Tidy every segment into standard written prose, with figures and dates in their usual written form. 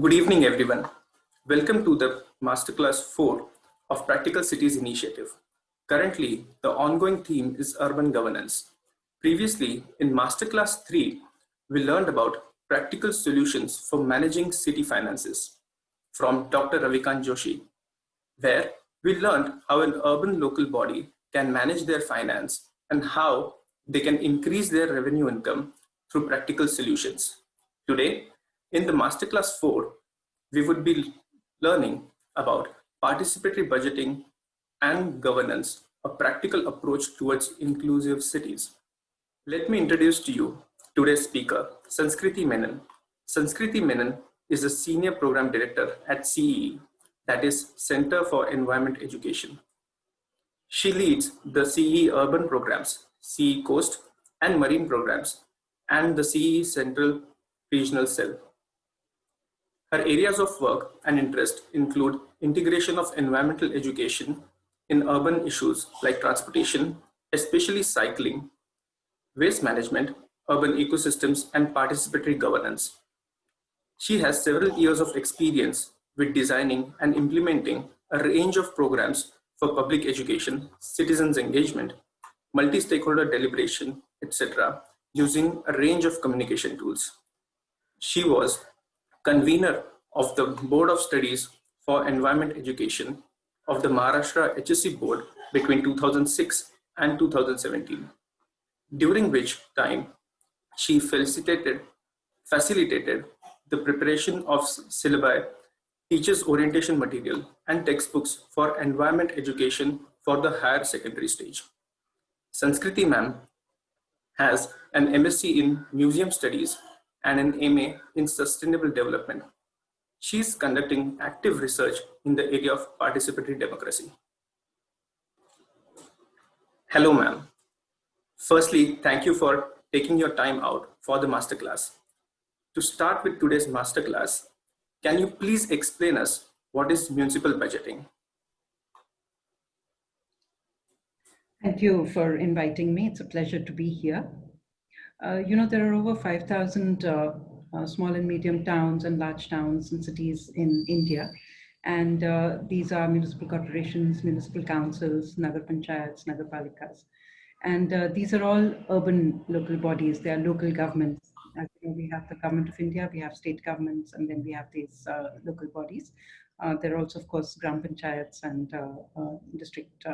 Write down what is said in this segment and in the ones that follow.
Good evening, everyone. Welcome to the Masterclass 4 of Practical Cities Initiative. Currently, the ongoing theme is urban governance. Previously, in Masterclass 3, we learned about practical solutions for managing city finances from Dr. Ravikant Joshi, where we learned how an urban local body can manage their finance and how they can increase their revenue income through practical solutions. Today, in the Masterclass 4, we would be learning about participatory budgeting and governance, a practical approach towards inclusive cities. Let me introduce to you today's speaker, Sanskriti Menon. Sanskriti Menon is a senior program director at CEE, that is Center for Environment Education. She leads the CEE urban programs, CEE Coast and Marine programs, and the CEE Central Regional Cell. Her areas of work and interest include integration of environmental education in urban issues like transportation, especially cycling, waste management, urban ecosystems, and participatory governance. She has several years of experience with designing and implementing a range of programs for public education, citizens engagement, multi-stakeholder deliberation, etc., using a range of communication tools. She was convener of the Board of Studies for Environment Education of the Maharashtra HSC Board between 2006 and 2017, during which time she facilitated the preparation of syllabi, teachers' orientation material, and textbooks for environment education for the higher secondary stage. Sanskriti ma'am has an MSc in Museum Studies and an MA in Sustainable Development. She is conducting active research in the area of participatory democracy. Hello, ma'am. Firstly, thank you for taking your time out for the masterclass. To start with today's masterclass, can you please explain us what is municipal budgeting? Thank you for inviting me. It's a pleasure to be here. There are over 5,000 small and medium towns and large towns and cities in India. And these are municipal corporations, municipal councils, nagar panchayats, nagar palikas. And these are all urban local bodies. They are local governments. As you know, we have the government of India, we have state governments, and then we have these local bodies. There are also, of course, gram panchayats and district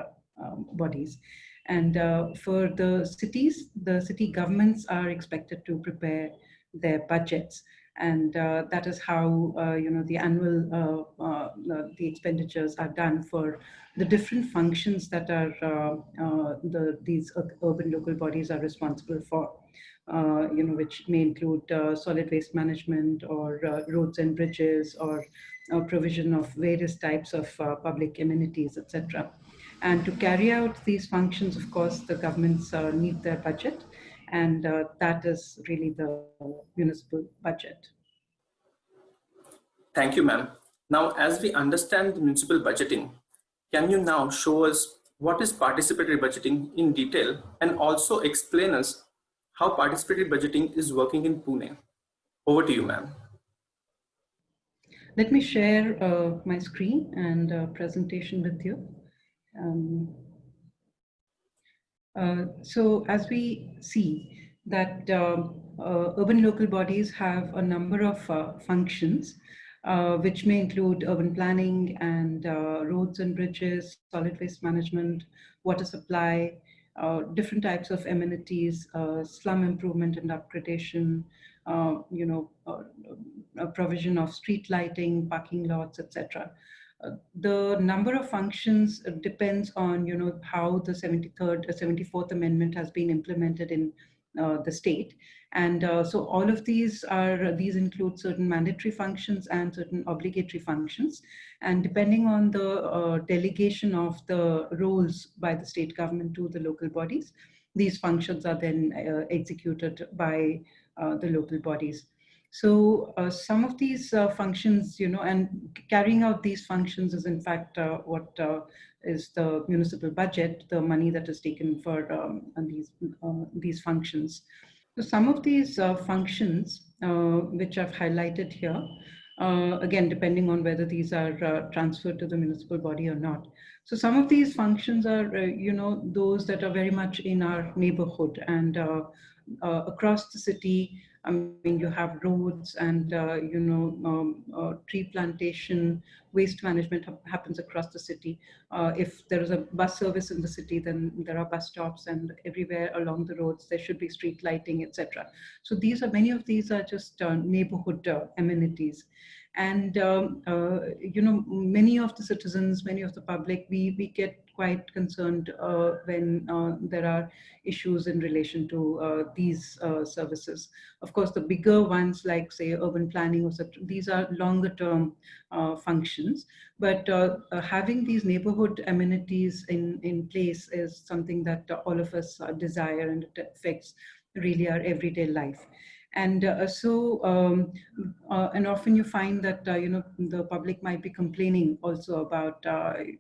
bodies. And for the cities, the city governments are expected to prepare their budgets. And that is how, the annual, the expenditures are done for the different functions that are these urban local bodies are responsible for, which may include solid waste management or roads and bridges or provision of various types of public amenities, etc. And to carry out these functions, of course, the governments need their budget, and that is really the municipal budget. Thank you, ma'am. Now, as we understand the municipal budgeting, can you now show us what is participatory budgeting in detail and also explain us how participatory budgeting is working in Pune? Over to you, ma'am. Let me share my screen and presentation with you. So as we see that urban local bodies have a number of functions, which may include urban planning and roads and bridges, solid waste management, water supply, different types of amenities, slum improvement and upgradation, provision of street lighting, parking lots, etc. The number of functions depends on how the 74th Amendment has been implemented in the state, and so all of these include certain mandatory functions and certain obligatory functions, and depending on the delegation of the roles by the state government to the local bodies, these functions are then executed by the local bodies. So some of these functions, and carrying out these functions is in fact what is the municipal budget, the money that is taken for these functions. So some of these functions, which I've highlighted here, again, depending on whether these are transferred to the municipal body or not. So some of these functions are, those that are very much in our neighborhood and across the city. I mean, you have roads and, tree plantation, waste management happens across the city. If there is a bus service in the city, then there are bus stops, and everywhere along the roads there should be street lighting, etc. So many of these are just neighborhood amenities. And many of the citizens, many of the public, we get quite concerned when there are issues in relation to these services. Of course, the bigger ones like, say, urban planning or such, these are longer term functions. But having these neighborhood amenities in place is something that all of us desire, and it affects really our everyday life. And and often you find that the public might be complaining also about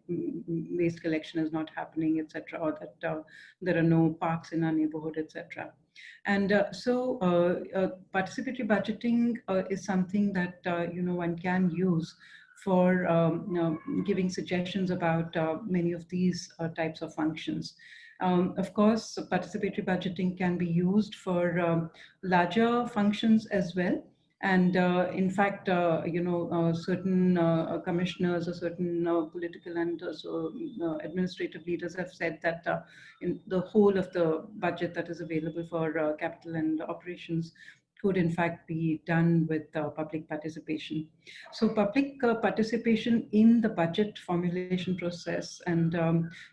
waste collection is not happening, etc., or that there are no parks in our neighborhood, etc. And participatory budgeting is something that one can use for giving suggestions about many of these types of functions. Of course, participatory budgeting can be used for larger functions as well. And in fact, certain commissioners or certain political and administrative leaders have said that in the whole of the budget that is available for capital and operations could in fact be done with public participation. So public participation in the budget formulation process and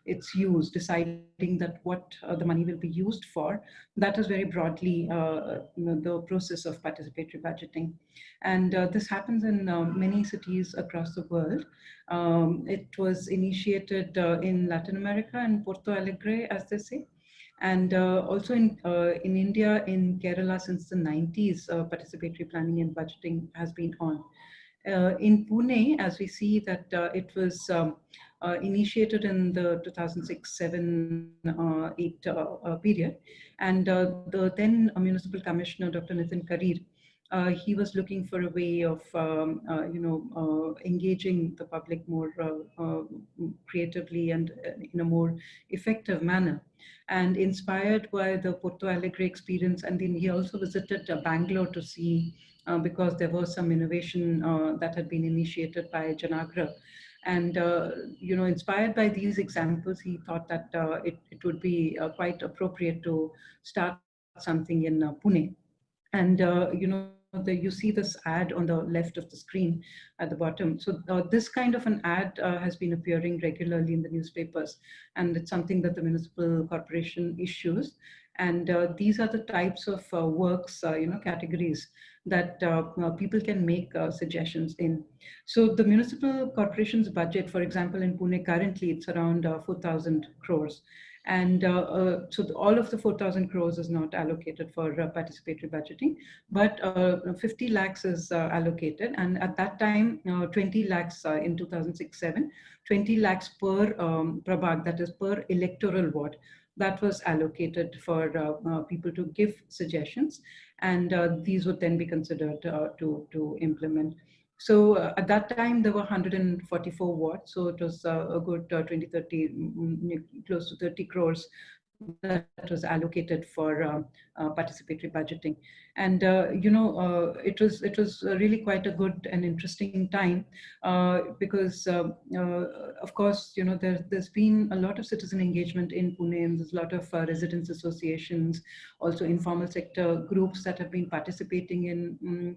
its use, deciding that what the money will be used for, that is very broadly the process of participatory budgeting. And this happens in many cities across the world. It was initiated in Latin America and Porto Alegre, as they say. And also in India, in Kerala, since the 90s, participatory planning and budgeting has been on. In Pune, as we see that it was initiated in the 2006-7-8 period. And the then municipal commissioner, Dr. Nitin Karir, he was looking for a way of, engaging the public more creatively and in a more effective manner. And inspired by the Porto Alegre experience, and then he also visited Bangalore to see, because there was some innovation that had been initiated by Janagra. And, inspired by these examples, he thought that it would be quite appropriate to start something in Pune. And you see this ad on the left of the screen at the bottom. So this kind of an ad has been appearing regularly in the newspapers, and it's something that the municipal corporation issues. And these are the types of works, categories that people can make suggestions in. So the municipal corporation's budget, for example, in Pune currently, it's around 4,000 crores. And all of the 4,000 crores is not allocated for participatory budgeting, but 50 lakhs is allocated. And at that time, 20 lakhs in 2006-7, 20 lakhs per prabag, that is per electoral ward, that was allocated for people to give suggestions. And these would then be considered to implement. So at that time, there were 144 wards. So it was a good 20, 30, close to 30 crores that was allocated for participatory budgeting. And, it was really quite a good and interesting time because, of course, there's been a lot of citizen engagement in Pune, and there's a lot of residents associations, also informal sector groups that have been participating in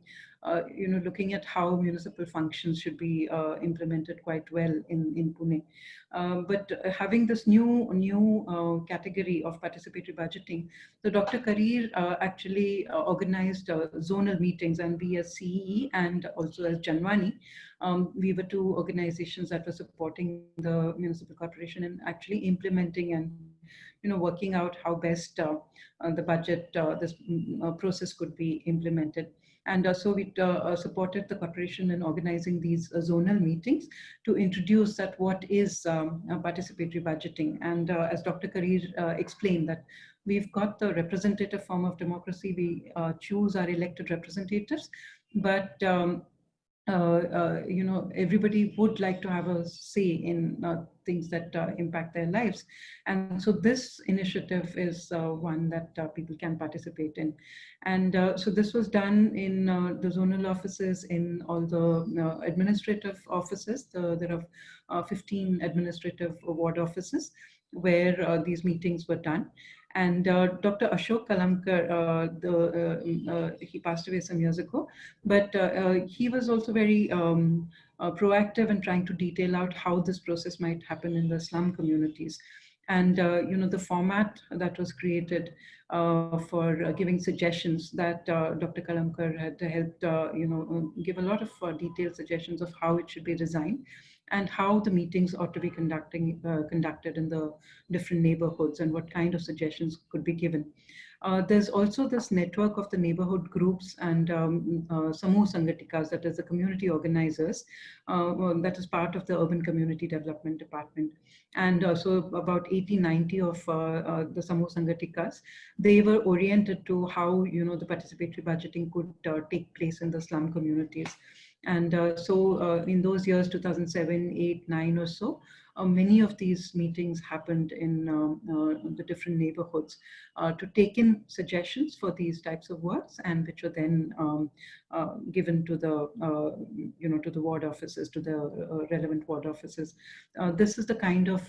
looking at how municipal functions should be implemented quite well in Pune. But having this new category of participatory budgeting, so Dr. Karir actually organized zonal meetings, and we as CEE and also as Janwani, we were two organizations that were supporting the municipal corporation and actually implementing and working out how best the budget, this process could be implemented. And so we supported the corporation in organizing these zonal meetings to introduce that what is participatory budgeting. And as Dr. Karir explained, that we've got the representative form of democracy. We choose our elected representatives, but everybody would like to have a say in things that impact their lives. And so this initiative is one that people can participate in. And so this was done in the zonal offices, in all the administrative offices. There are 15 administrative ward offices where these meetings were done. And Dr. Ashok Kalamkar, he passed away some years ago, but he was also very proactive in trying to detail out how this process might happen in the slum communities. And the format that was created for giving suggestions, that Dr. Kalamkar had helped give a lot of detailed suggestions of how it should be designed and how the meetings ought to be conducted in the different neighborhoods and what kind of suggestions could be given. There's also this network of the neighborhood groups and Samuh Sangatikas, that is the community organizers, that is part of the Urban Community Development Department. And so about 80, 90 of the Samuh Sangatikas, they were oriented to how, the participatory budgeting could take place in the slum communities. And so in those years, 2007, 8, 9 or so, many of these meetings happened in the different neighborhoods to take in suggestions for these types of works, and which were then given to the to the ward offices, to the relevant ward offices. This is the kind of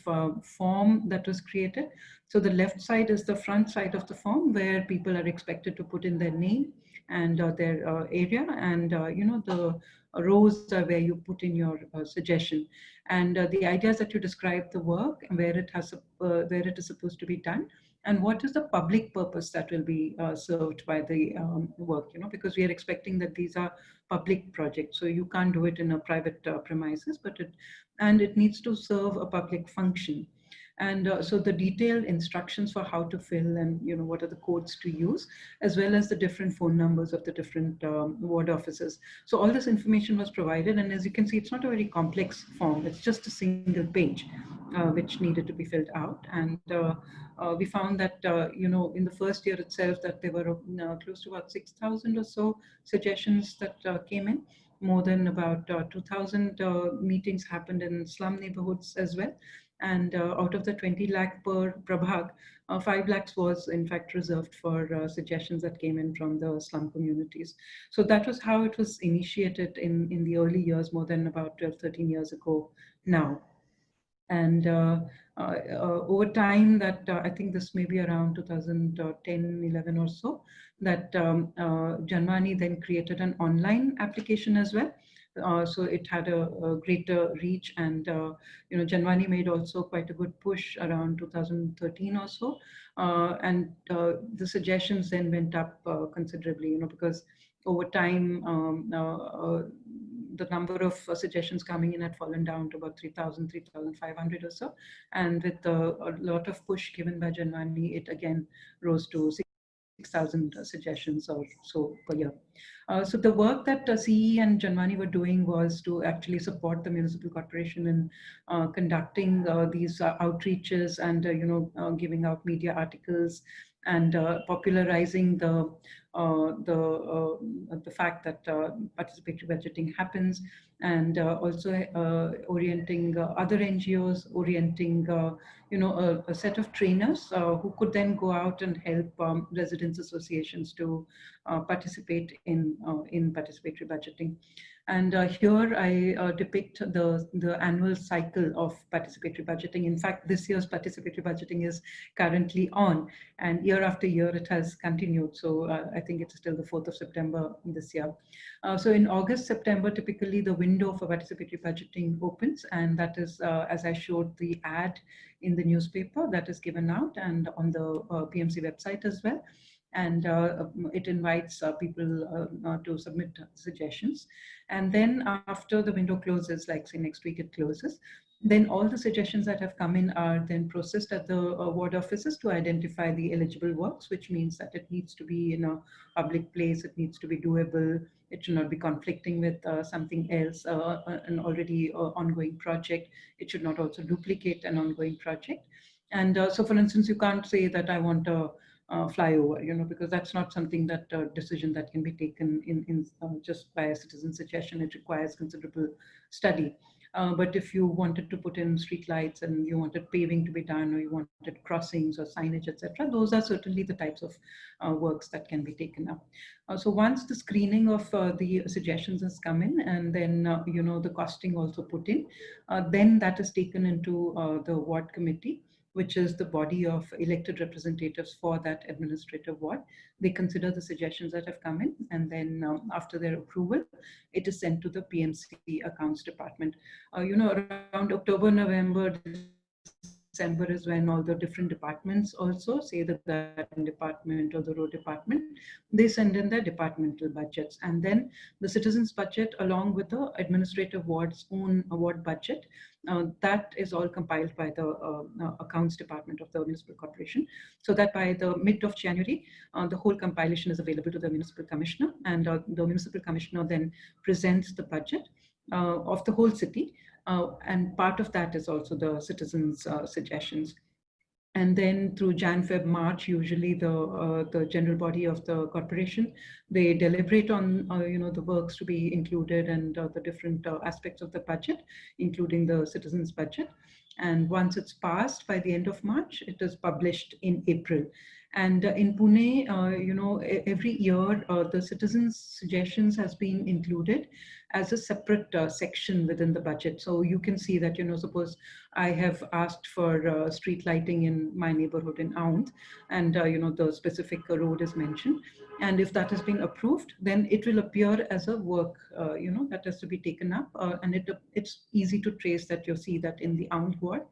form that was created. So the left side is the front side of the form, where people are expected to put in their name and their area, and the rows are where you put in your suggestion. And the idea is that you describe the work and where it is supposed to be done, and what is the public purpose that will be served by the work, because we are expecting that these are public projects, so you can't do it in a private premises, but it needs to serve a public function. And so the detailed instructions for how to fill, and what are the codes to use, as well as the different phone numbers of the different ward offices. So all this information was provided, and as you can see, it's not a very complex form. It's just a single page which needed to be filled out. And we found that in the first year itself, that there were close to about 6,000 or so suggestions that came in. More than about 2,000 meetings happened in slum neighborhoods as well. And out of the 20 lakh per Prabhag, 5 lakhs was in fact reserved for suggestions that came in from the slum communities. So that was how it was initiated in the early years, more than about 12, 13 years ago now. And over time, that I think this may be around 2010, 11 or so, that Janmani then created an online application as well. So it had a greater reach, and Janmani made also quite a good push around 2013 or so, and the suggestions then went up considerably, because over time the number of suggestions coming in had fallen down to about 3,000, 3,500 or so, and with a lot of push given by Janmani, it again rose to 6,000 suggestions or so per year. So the work that CE and Janmani were doing was to actually support the municipal corporation in conducting these outreaches and giving out media articles and popularizing the fact that participatory budgeting happens, and also orienting other NGOs, orienting a set of trainers who could then go out and help residents associations to participate in participatory budgeting. And here I depict the annual cycle of participatory budgeting. In fact, this year's participatory budgeting is currently on, and year after year it has continued. So I think it's still the 4th of September this year. So in August, September, typically the window for participatory budgeting opens, and that is, as I showed, the ad in the newspaper that is given out and on the PMC website as well. And it invites people to submit suggestions. And then after the window closes, like say next week it closes, then all the suggestions that have come in are then processed at the ward offices to identify the eligible works, which means that it needs to be in a public place, it needs to be doable, it should not be conflicting with something else, an already ongoing project. It should not also duplicate an ongoing project. And so for instance, you can't say that I want a flyover, because that's not something that decision that can be taken in just by a citizen suggestion. It requires considerable study. But if you wanted to put in street lights and you wanted paving to be done, or you wanted crossings or signage, etc., those are certainly the types of works that can be taken up. So once the screening of the suggestions has come in, and then the costing also put in, then that is taken into the ward committee, which is the body of elected representatives for that administrative ward. They consider the suggestions that have come in, and then after their approval, it is sent to the PMC accounts department. Around October, November, December is when all the different departments also, say the garden department or the road department, they send in their departmental budgets. And then the citizens' budget, along with the administrative ward's own award budget, that is all compiled by the accounts department of the municipal corporation, so that by the mid of January, the whole compilation is available to the municipal commissioner, and the municipal commissioner then presents the budget of the whole city, and part of that is also the citizens' suggestions. And then through Jan, Feb, March, usually the general body of the corporation, they deliberate on the works to be included, and the different aspects of the budget, including the citizens' budget. And once it's passed by the end of March, it is published in April. And in Pune, every year the citizens' suggestions has been included as a separate section within the budget. So you can see that, suppose I have asked for street lighting in my neighborhood in Aund, and the specific road is mentioned. And if that has been approved, then it will appear as a work, that has to be taken up, and it's easy to trace that. You see that in the Aund ward,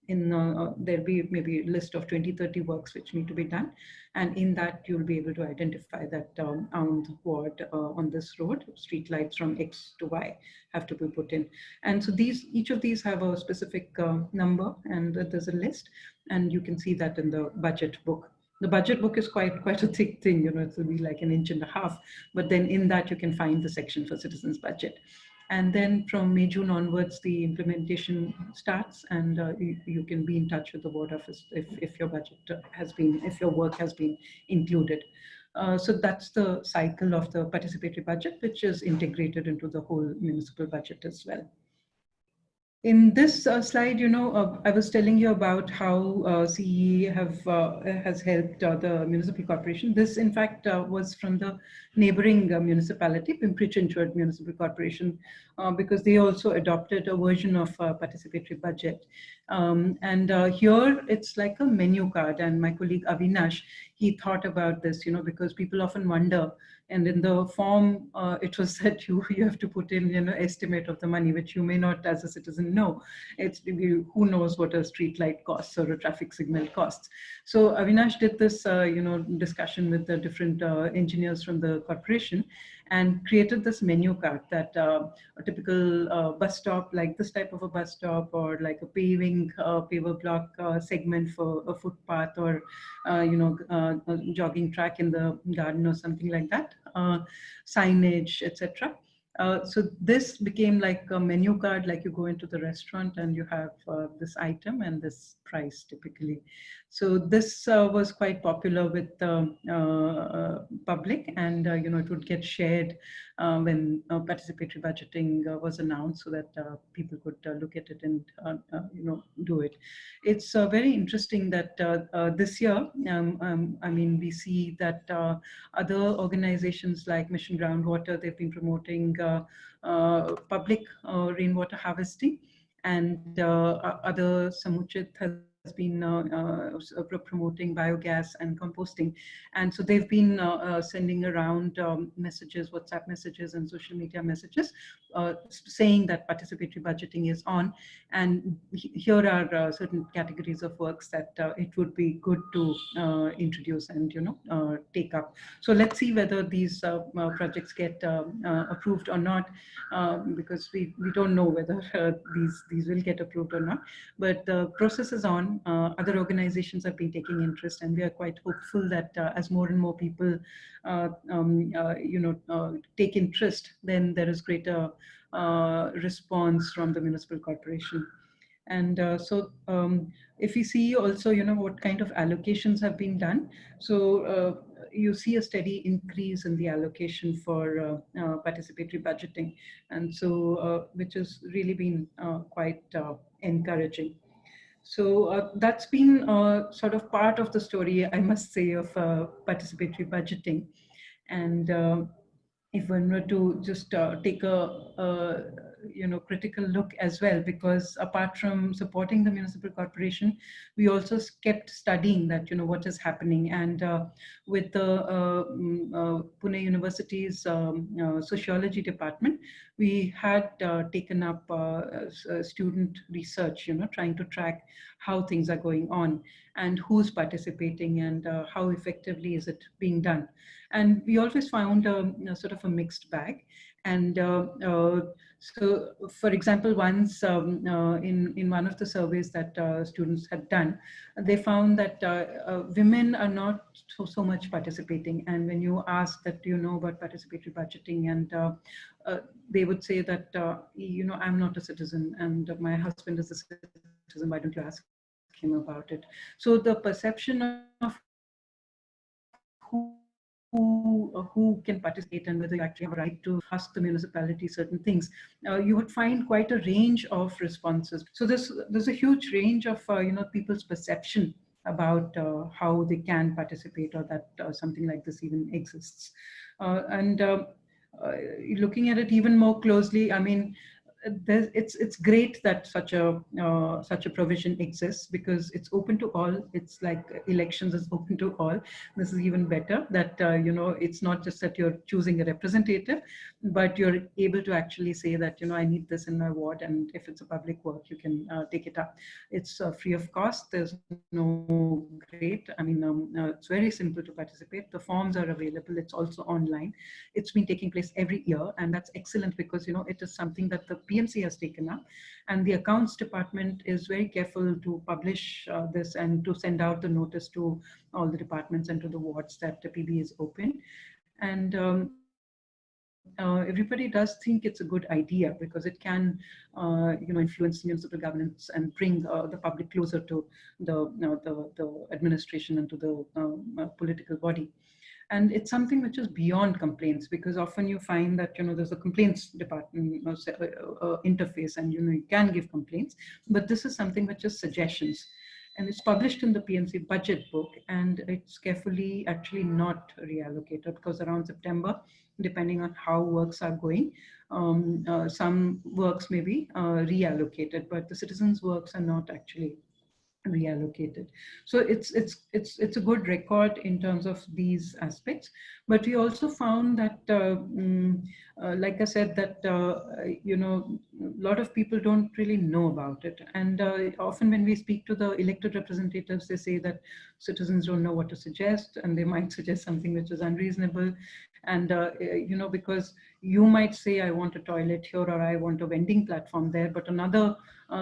there'll be maybe a list of 20, 30 works which need to be done. And in that, you'll be able to identify that on the ward, on this road, street lights from X to Y have to be put in. And so each of these have a specific number, and there's a list, and you can see that in the budget book. The budget book is quite a thick thing, it will be like an inch and a half, but then in that you can find the section for citizens' budget. And then from May, June onwards, the implementation starts, and you can be in touch with the ward office if your budget if your work has been included. So that's the cycle of the participatory budget, which is integrated into the whole municipal budget as well. In this slide, I was telling you about how CE has helped the municipal corporation. This, in fact, was from the neighboring municipality, Pimpri-Chinchwad Municipal Corporation, because they also adopted a version of participatory budget. And here, it's like a menu card. And my colleague Avinash, he thought about this, because people often wonder. And in the form, it was said you have to put in, estimate of the money, which you may not, as a citizen, know. It's who knows what a street light costs or a traffic signal costs. So Avinash did this, discussion with the different engineers from the corporation, and created this menu card that a typical bus stop, like this type of a bus stop, or like a paver block segment for a footpath, or a jogging track in the garden or something like that, signage, etc. So this became like a menu card, like you go into the restaurant and you have this item and this price typically. So this was quite popular with the public, and it would get shared when participatory budgeting was announced, so that people could look at it and do it. It's very interesting that this year, I mean, we see that other organizations like Mission Groundwater, they've been promoting public rainwater harvesting, and other Samuchit has been promoting biogas and composting. And so they've been sending around messages, WhatsApp messages and social media messages, saying that participatory budgeting is on. And here are certain categories of works that it would be good to introduce and take up. So let's see whether these projects get approved or not, because we don't know whether these will get approved or not. But the process is on. Other organizations have been taking interest, and we are quite hopeful that as more and more people take interest, then there is greater response from the municipal corporation. And if we see also, what kind of allocations have been done. So you see a steady increase in the allocation for participatory budgeting. And so, which has really been quite encouraging. So that's been sort of part of the story, I must say, of participatory budgeting. And if one were to just take a critical look as well, because apart from supporting the municipal corporation, we also kept studying that, what is happening. And with the Pune University's sociology department, we had taken up student research, trying to track how things are going on and who's participating and how effectively is it being done. And we always found sort of a mixed bag. And so, for example, once in one of the surveys that students had done, they found that women are not so much participating. And when you ask that, do you know about participatory budgeting, and they would say that, I'm not a citizen and my husband is a citizen, why don't you ask him about it? So the perception of who can participate and whether you actually have a right to ask the municipality certain things, you would find quite a range of responses. So there's a huge range of people's perception about how they can participate, or that something like this even exists. And looking at it even more closely, I mean, it's great that such a provision exists, because it's open to all. It's like elections is open to all. This is even better, that it's not just that you're choosing a representative, but you're able to actually say that, I need this in my ward, and if it's a public work, you can take it up. It's free of cost. There's no great, I mean, it's very simple to participate. The forms are available. It's also online. It's been taking place every year, and that's excellent, because it is something that the PMC has taken up, and the accounts department is very careful to publish this and to send out the notice to all the departments and to the wards that the PB is open. And everybody does think it's a good idea, because it can influence municipal governance and bring the public closer to the administration and to the political body. And it's something which is beyond complaints, because often you find that there's a complaints department, interface, and you can give complaints, but this is something which is suggestions, and it's published in the PMC budget book, and it's carefully actually not reallocated, because around September, depending on how works are going, some works may be reallocated, but the citizens' works are not actually reallocated. So it's a good record in terms of these aspects. But we also found that, like I said, that a lot of people don't really know about it. And often when we speak to the elected representatives, they say that citizens don't know what to suggest, and they might suggest something which is unreasonable. And because you might say, I want a toilet here, or I want a vending platform there, but another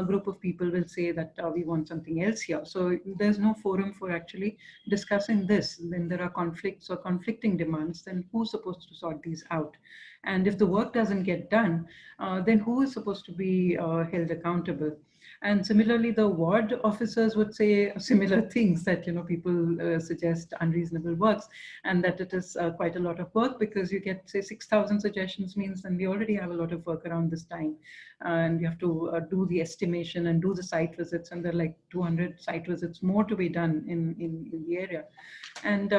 group of people will say that we want something else here. So there's no forum for actually discussing this. When there are conflicts or conflicting demands, then who's supposed to sort these out? And if the work doesn't get done, then who is supposed to be held accountable? And similarly, the ward officers would say similar things, that people suggest unreasonable works, and that it is quite a lot of work, because you get, say, 6,000 suggestions, means then we already have a lot of work around this time, and you have to do the estimation and do the site visits, and there are like 200 site visits more to be done in the area. And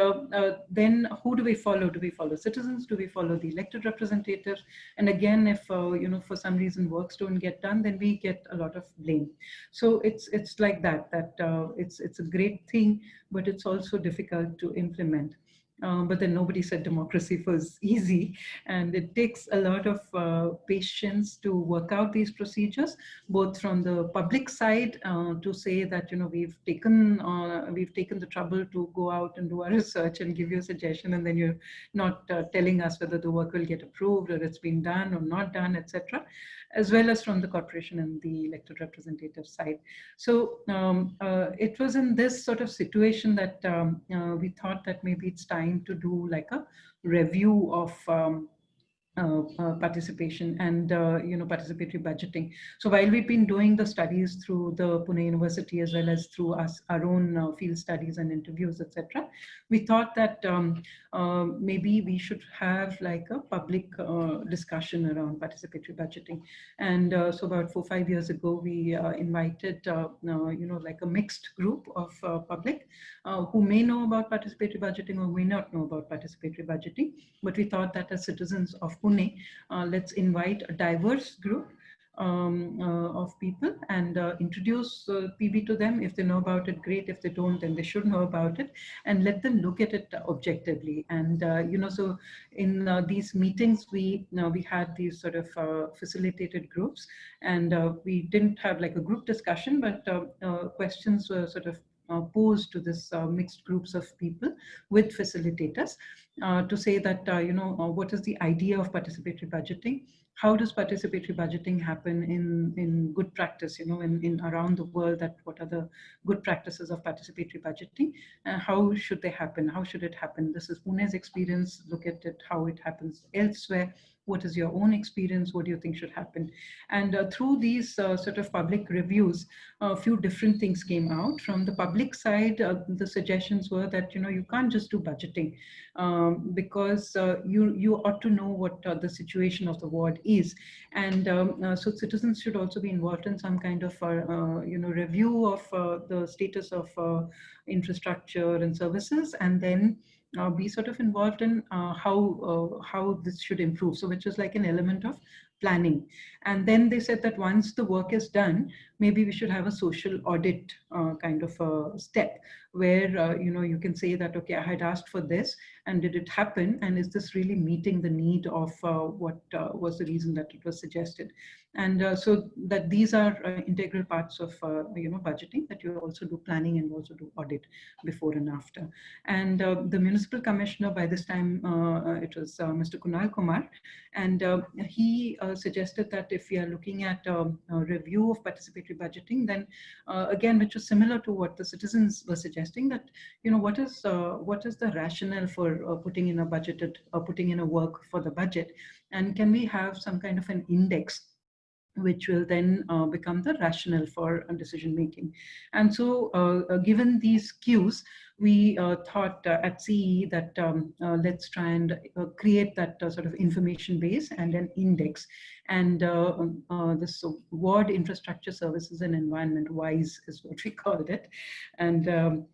then who do we follow? Do we follow citizens? Do we follow the elected representatives? And again, if for some reason works don't get done, then we get a lot of blame. So it's like that it's a great thing, but it's also difficult to implement. But then nobody said democracy was easy, and it takes a lot of patience to work out these procedures, both from the public side, to say that we've taken the trouble to go out and do our research and give you a suggestion, and then you're not telling us whether the work will get approved, or it's been done or not done, etc., as well as from the corporation and the elected representative side. So it was in this sort of situation that we thought that maybe it's time to do like a review of participation and participatory budgeting. So while we've been doing the studies through the Pune University as well as through our own field studies and interviews, etc., we thought that maybe we should have like a public discussion around participatory budgeting. And so about 4-5 years ago, we invited like a mixed group of public who may know about participatory budgeting or may not know about participatory budgeting. But we thought that as citizens of Pune, let's invite a diverse group of people and introduce PB to them. If they know about it, great. If they don't, then they should know about it, and let them look at it objectively. And so in these meetings, we had these sort of facilitated groups, and we didn't have like a group discussion, but questions were sort of posed to this mixed groups of people with facilitators to say that, what is the idea of participatory budgeting? How does participatory budgeting happen in good practice, in around the world, that what are the good practices of participatory budgeting? How should they happen? How should it happen? This is Pune's experience. Look at it, how it happens elsewhere. What is your own experience? What do you think should happen? And through these sort of public reviews, a few different things came out. From the public side, the suggestions were that, you can't just do budgeting because you ought to know what the situation of the ward is. And so citizens should also be involved in some kind of, review of the status of infrastructure and services, and then be sort of involved in how this should improve. So which is like an element of planning. And then they said that once the work is done, maybe we should have a social audit kind of a step where you can say that, okay, I had asked for this, and did it happen, and is this really meeting the need of what was the reason that it was suggested? And so that these are integral parts of budgeting, that you also do planning and also do audit before and after. And the municipal commissioner, by this time it was Mr. Kunal Kumar, and he suggested that if we are looking at a review of participatory budgeting, then again, which was similar to what the citizens were suggesting, that what is the rationale for putting in a budgeted putting in a work for the budget, and can we have some kind of an index which will then become the rationale for decision making. And so given these cues, we thought at CE that let's try and create that sort of information base and an index. And this ward infrastructure services and environment, WISE is what we called it. And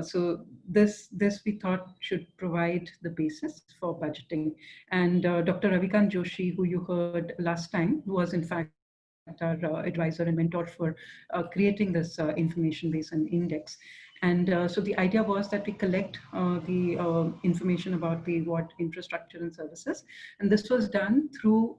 so this we thought should provide the basis for budgeting. And Dr. Ravikant Joshi, who you heard last time, was in fact our advisor and mentor for creating this information base and index. And so the idea was that we collect the information about the ward infrastructure and services. And this was done through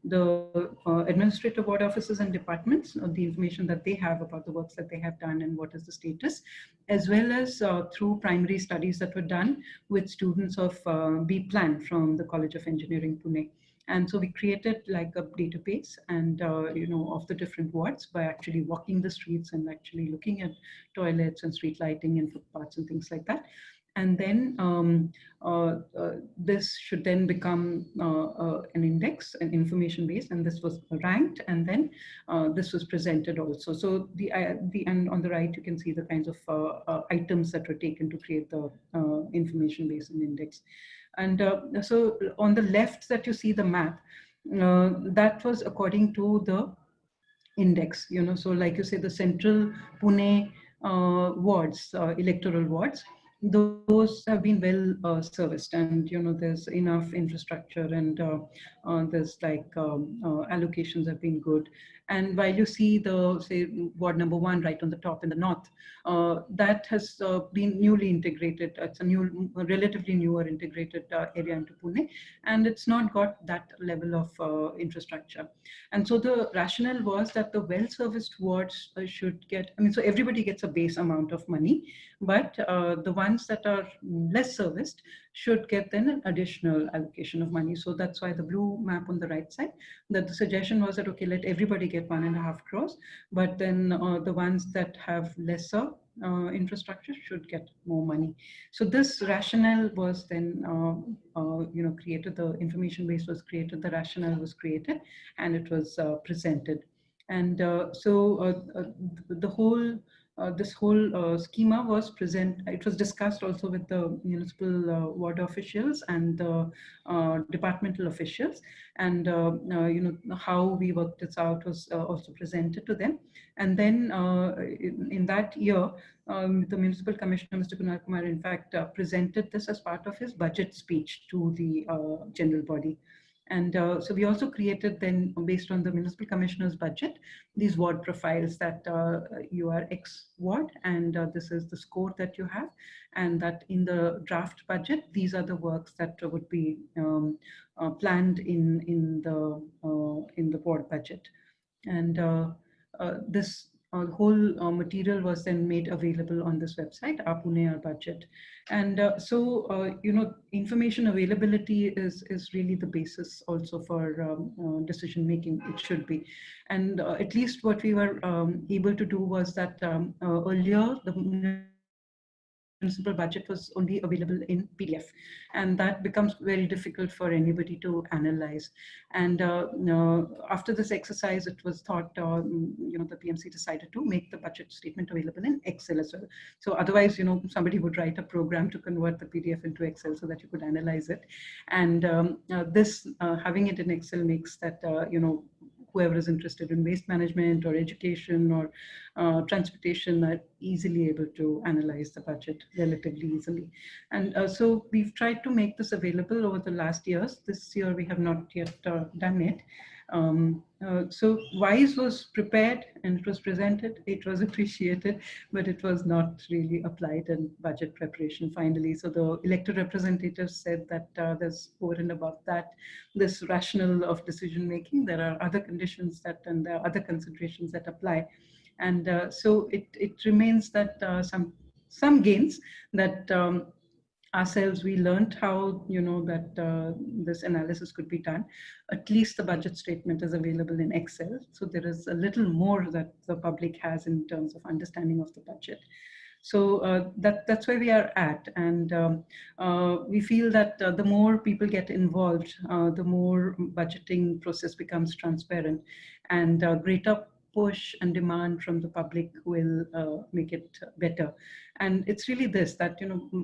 the administrative ward offices and departments, the information that they have about the works that they have done and what is the status, as well as through primary studies that were done with students of B-Plan from the College of Engineering, Pune. And so we created like a database and, of the different wards by actually walking the streets and actually looking at toilets and street lighting and footpaths and things like that. And then this should then become an index, an information base, and this was ranked, and then this was presented also. So and on the right, you can see the kinds of items that were taken to create the information base and index. And so on the left that you see the map, that was according to the index, so like you say, the central Pune wards, electoral wards, those have been well serviced, and there's enough infrastructure, and there's like allocations have been good. And while you see the, say, ward number 1 right on the top in the north, that has been newly integrated. It's a relatively newer integrated area into Pune, and it's not got that level of infrastructure. And so the rationale was that the well-serviced wards should get, so everybody gets a base amount of money, but the ones that are less serviced should get then an additional allocation of money. So that's why the blue map on the right side, that the suggestion was that, okay, let everybody get 1.5 crores, but then the ones that have lesser infrastructure should get more money. So this rationale was then, created. The information base was created, the rationale was created, and it was presented. And the whole this whole schema was present. It was discussed also with the municipal ward officials and the departmental officials, and how we worked this out was also presented to them. And then in that year, the municipal commissioner, Mr. Kunal Kumar, in fact, presented this as part of his budget speech to the general body. And so we also created then, based on the municipal commissioner's budget, these ward profiles that you are X ward, and this is the score that you have, and that in the draft budget, these are the works that would be planned in the ward budget. And this whole material was then made available on this website, Our Pune, Our Budget. And information availability is really the basis also for decision making. It should be. And at least what we were able to do was that earlier, the municipal budget was only available in PDF, and that becomes very difficult for anybody to analyze. And after this exercise, it was thought, the PMC decided to make the budget statement available in Excel as well. So otherwise, somebody would write a program to convert the PDF into Excel so that you could analyze it. And this having it in Excel makes that whoever is interested in waste management or education or transportation are easily able to analyze the budget relatively easily. And so we've tried to make this available over the last years. This year we have not yet done it. So WISE was prepared and it was presented, it was appreciated, but it was not really applied in budget preparation finally. So the elected representatives said that there's over and above that, this rationale of decision making, there are other conditions and there are other considerations that apply. And so it remains that some gains that ourselves, we learned how, that this analysis could be done. At least the budget statement is available in Excel. So there is a little more that the public has in terms of understanding of the budget. So that's where we are at. And we feel that the more people get involved, the more budgeting process becomes transparent, and greater push and demand from the public will make it better. And it's really this, that,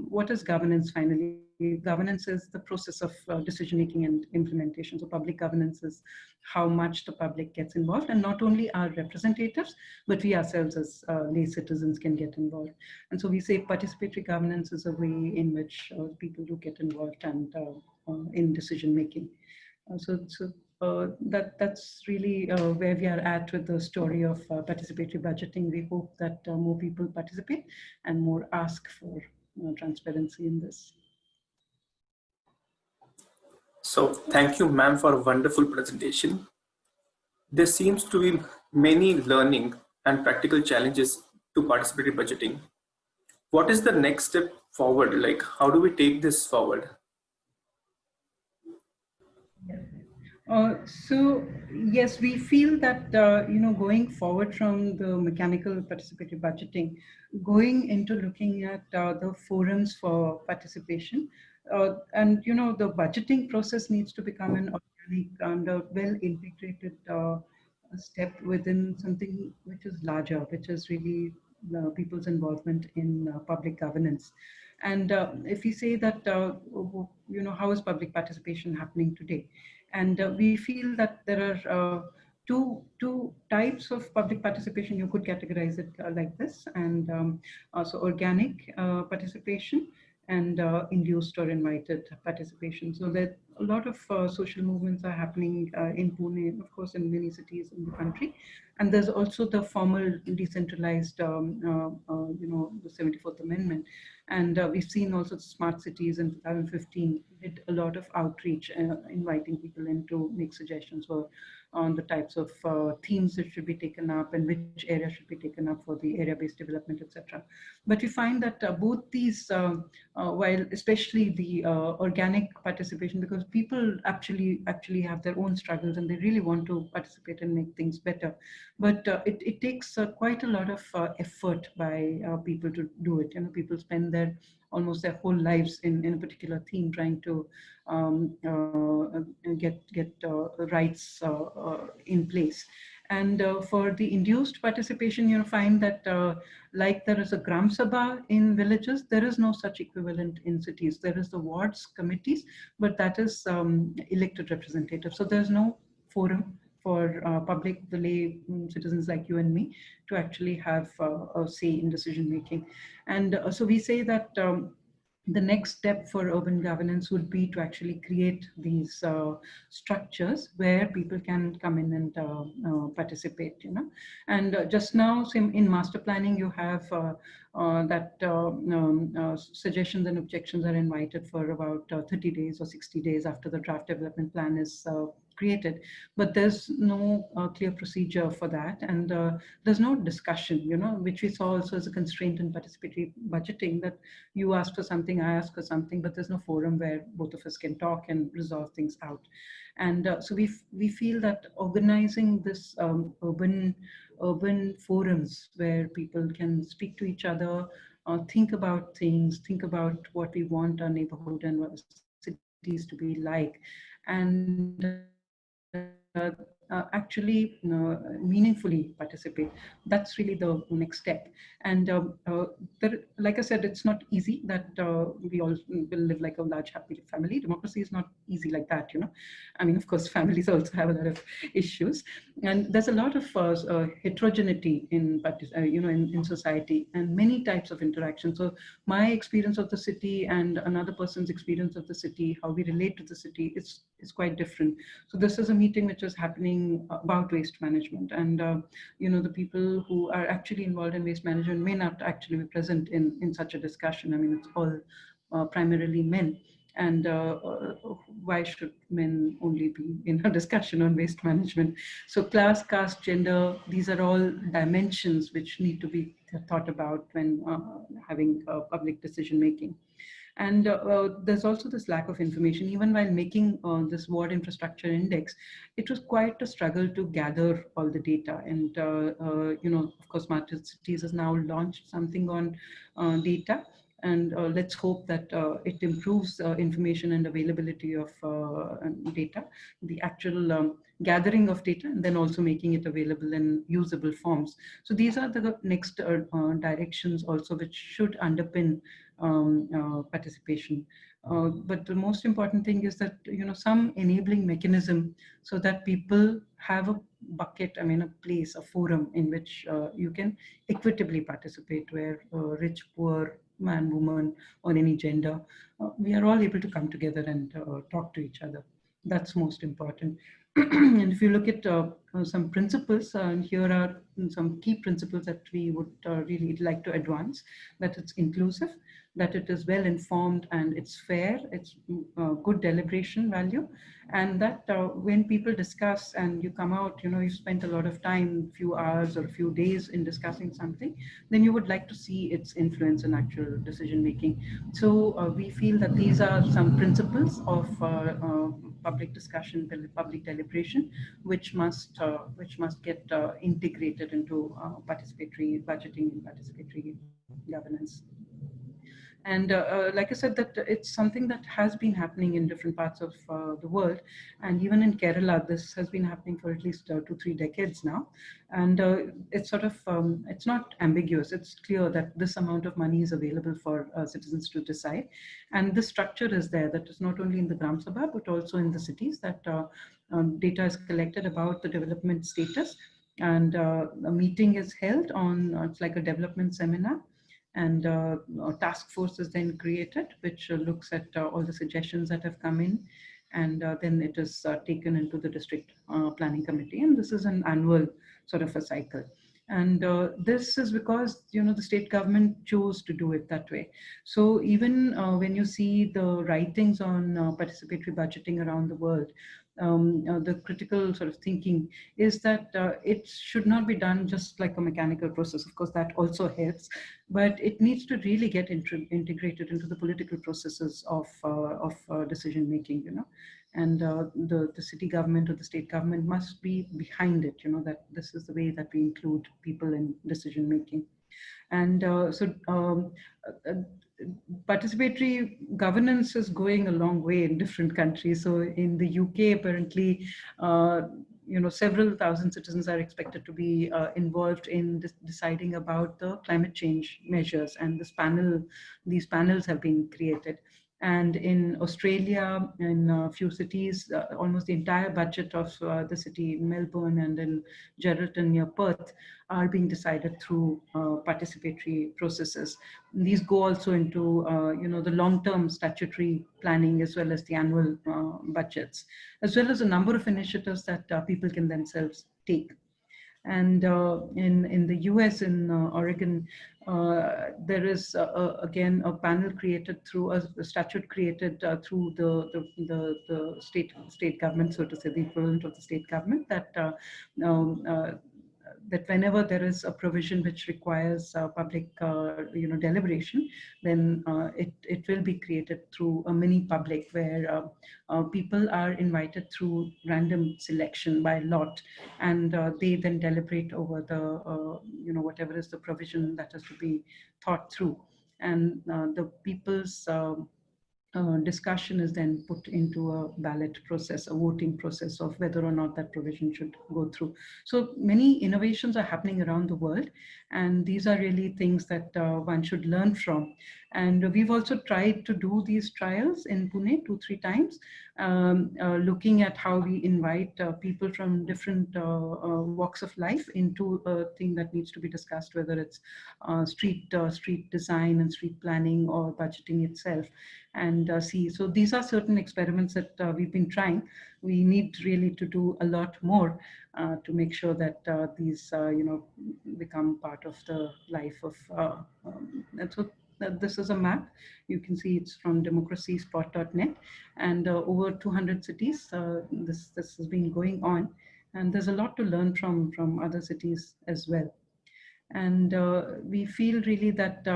what is governance finally? Governance is the process of decision-making and implementation. So public governance is how much the public gets involved, and not only our representatives, but we ourselves as lay citizens can get involved. And so we say participatory governance is a way in which people do get involved and in decision-making. That's really where we are at with the story of participatory budgeting. We hope that more people participate and more ask for transparency in this. So thank you, ma'am, for a wonderful presentation. There seems to be many learning and practical challenges to participatory budgeting. What is the next step forward? Like, how do we take this forward? So yes, we feel that going forward from the mechanical participatory budgeting, going into looking at the forums for participation, and the budgeting process needs to become an organic and a well integrated step within something which is larger, which is really people's involvement in public governance. And if we say that, how is public participation happening today? And we feel that there are two types of public participation. You could categorize it like this, and also organic participation and induced or invited participation. So that a lot of social movements are happening in Pune, of course, in many cities in the country. And there's also the formal decentralized, the 74th Amendment. And we've seen also smart cities in 2015 did a lot of outreach, inviting people in to make suggestions for on the types of themes that should be taken up and which area should be taken up for the area-based development, etc. But we find that both these, while especially the organic participation, because people actually have their own struggles and they really want to participate and make things better, but it takes quite a lot of effort by people to do it. People spend almost their whole lives in a particular theme, trying to get rights in place. And for the induced participation, find that like there is a Gram Sabha in villages, there is no such equivalent in cities. There is the wards committees, but that is elected representatives. So there's no forum for public, the lay citizens like you and me, to actually have a say in decision making. And so we say that the next step for urban governance would be to actually create these structures where people can come in and participate. And just now, in master planning, you have that suggestions and objections are invited for about 30 days or 60 days after the draft development plan is created, but there's no clear procedure for that, and there's no discussion, which we saw also as a constraint in participatory budgeting, that you ask for something, I ask for something, but there's no forum where both of us can talk and resolve things out. And so we feel that organizing this urban forums where people can speak to each other, think about things, think about what we want our neighborhood and what cities to be like, and actually meaningfully participate. That's really the next step. And like I said, it's not easy that we all will live like a large happy family. Democracy is not easy like that. I mean, of course, families also have a lot of issues, and there's a lot of heterogeneity in society, and many types of interaction. So my experience of the city and another person's experience of the city, how we relate to the city, is quite different. So this is a meeting which is happening about waste management, and the people who are actually involved in waste management may not actually be present in such a discussion. I mean, it's all primarily men. And why should men only be in a discussion on waste management? So class, caste, gender, these are all dimensions which need to be thought about when having public decision making. And there's also this lack of information. Even while making this ward infrastructure index, it was quite a struggle to gather all the data. And, of course, Smart Cities has now launched something on data. And let's hope that it improves information and availability of data, the actual gathering of data, and then also making it available in usable forms. So these are the next directions also, which should underpin participation. But the most important thing is that, some enabling mechanism so that people have a bucket, I mean, a place, a forum in which you can equitably participate, where rich, poor, man, woman, or any gender, we are all able to come together and talk to each other. That's most important. And if you look at some principles, and here are some key principles that we would really like to advance: that it's inclusive, that it is well informed, and it's fair, it's good deliberation value, and that when people discuss and you come out, you spent a lot of time, few hours or a few days in discussing something, then you would like to see its influence in actual decision making. So we feel that these are some principles of public discussion, public deliberation, which must get integrated into participatory budgeting and participatory governance. And like I said, that it's something that has been happening in different parts of the world. And even in Kerala, this has been happening for at least 2-3 decades now. And it's sort of, it's not ambiguous. It's clear that this amount of money is available for citizens to decide. And the structure is there, that is not only in the Gram Sabha, but also in the cities, that data is collected about the development status. And a meeting is held on, it's like a development seminar, and a task force is then created, which looks at all the suggestions that have come in, and then it is taken into the district planning committee, and this is an annual sort of a cycle. And this is because, the state government chose to do it that way. So even when you see the writings on participatory budgeting around the world, the critical sort of thinking is that it should not be done just like a mechanical process. Of course, that also helps, but it needs to really get integrated into the political processes of decision making, and the city government or the state government must be behind it, that this is the way that we include people in decision making. And uh, participatory governance is going a long way in different countries. So in the UK, apparently, several thousand citizens are expected to be involved in deciding about the climate change measures, and these panels have been created. And in Australia, in a few cities, almost the entire budget of the city, Melbourne and in Geraldton near Perth, are being decided through participatory processes. And these go also into, the long-term statutory planning, as well as the annual budgets, as well as a number of initiatives that people can themselves take. And in the US, in Oregon, there is again a panel created through a statute created through the state government, so to say, the equivalent of the state government, um, uh, that whenever there is a provision which requires public deliberation, then it will be created through a mini public, where people are invited through random selection by lot, and they then deliberate over the whatever is the provision that has to be thought through. And the people's discussion is then put into a ballot process, a voting process of whether or not that provision should go through. So many innovations are happening around the world, and these are really things that one should learn from. And we've also tried to do these trials in Pune 2-3 times, looking at how we invite people from different walks of life into a thing that needs to be discussed, whether it's street design and street planning or budgeting itself. And see, so these are certain experiments that we've been trying. We need really to do a lot more to make sure that these become part of the life of and so this is a map. You can see it's from democracyspot.net, and over 200 cities this has been going on, and there's a lot to learn from other cities as well. And we feel really that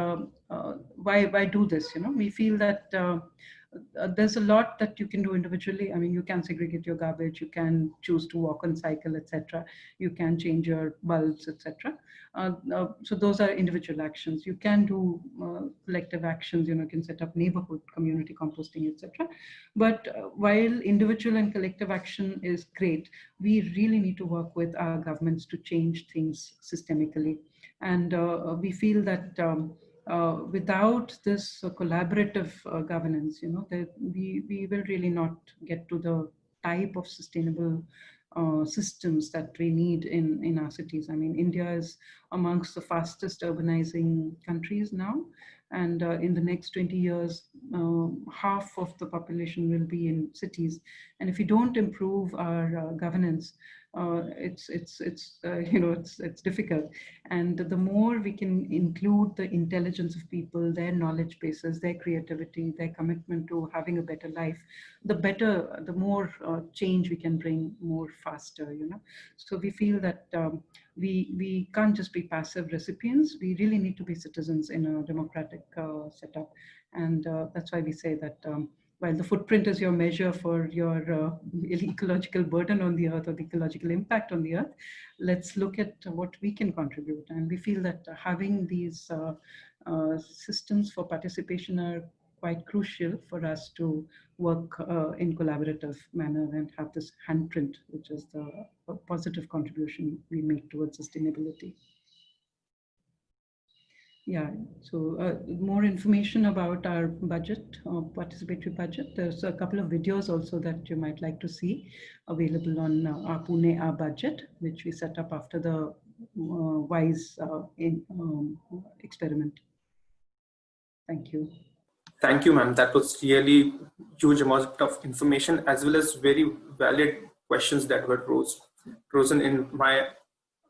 why do this, we feel that there's a lot that you can do individually. I mean, you can segregate your garbage, you can choose to walk on cycle, etc. You can change your bulbs, etc. So those are individual actions. You can do collective actions, you can set up neighborhood community composting, etc. But while individual and collective action is great, we really need to work with our governments to change things systemically. And we feel that without this collaborative governance, that we will really not get to the type of sustainable systems that we need in our cities. I mean, India is amongst the fastest urbanizing countries now. And in the next 20 years, half of the population will be in cities. And if we don't improve our governance, it's difficult. And the more we can include the intelligence of people, their knowledge bases, their creativity, their commitment to having a better life, the more change we can bring more faster. So we feel that we can't just be passive recipients. We really need to be citizens in a democratic setup. And that's why we say that while the footprint is your measure for your ecological burden on the earth or the ecological impact on the earth, let's look at what we can contribute. And we feel that having these systems for participation are quite crucial for us to work in collaborative manner and have this handprint, which is the positive contribution we make towards sustainability. Yeah, so more information about our budget, participatory budget. There's a couple of videos also that you might like to see available on our Pune Our Budget, which we set up after the WISE experiment. Thank you. Thank you, ma'am. That was really huge amount of information, as well as very valid questions that were chosen in my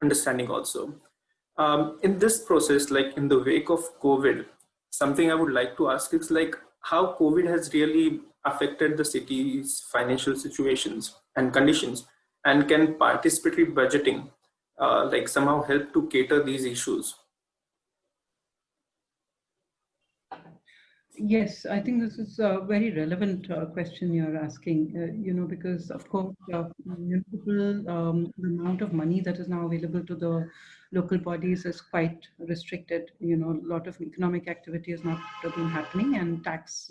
understanding also. In this process, like in the wake of COVID, something I would like to ask is like how COVID has really affected the city's financial situations and conditions, and can participatory budgeting like somehow help to cater these issues? Yes, I think this is a very relevant question you're asking, because of course, municipal, the amount of money that is now available to the local bodies is quite restricted. A lot of economic activity has not been happening, and tax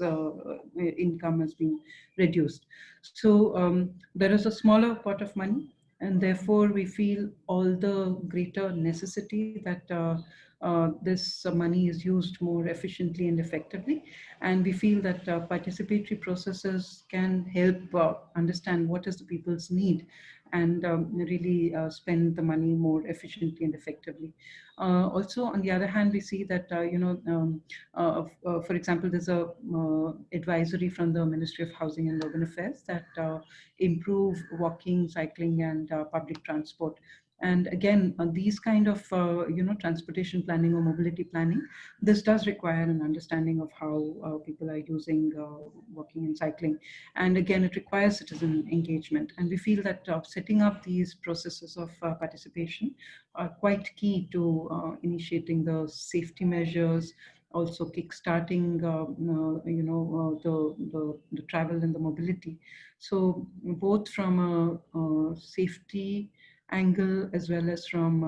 income has been reduced. So there is a smaller pot of money, and therefore we feel all the greater necessity that this money is used more efficiently and effectively. And we feel that participatory processes can help understand what is the people's need, and really spend the money more efficiently and effectively. Also, on the other hand, we see that, for example, there's a advisory from the Ministry of Housing and Urban Affairs that improve walking, cycling, and public transport. And again, these kind of transportation planning or mobility planning, this does require an understanding of how people are using walking and cycling. And again, it requires citizen engagement. And we feel that setting up these processes of participation are quite key to initiating the safety measures, also kickstarting the travel and the mobility. So both from a safety angle, as well as from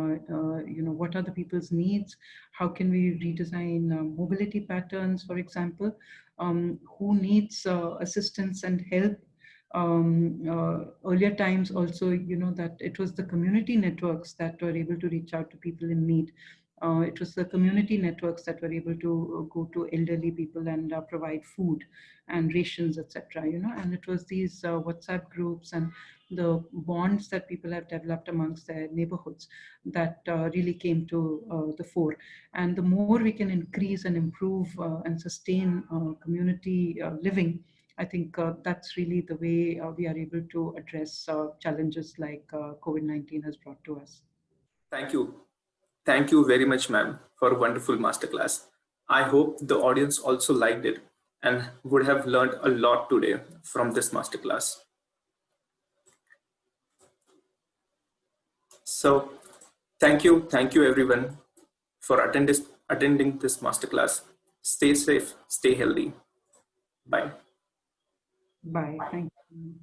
what are the people's needs, how can we redesign mobility patterns, for example, who needs assistance and help. Earlier times also, that it was the community networks that were able to reach out to people in need. It was the community networks that were able to go to elderly people and provide food and rations, etc. And it was these WhatsApp groups and the bonds that people have developed amongst their neighborhoods that really came to the fore. And the more we can increase and improve and sustain community living, I think that's really the way we are able to address challenges like COVID-19 has brought to us. Thank you. Thank you very much, ma'am, for a wonderful masterclass. I hope the audience also liked it and would have learned a lot today from this masterclass. So thank you everyone for attending this masterclass. Stay safe, stay healthy. Bye. Bye. Thank you.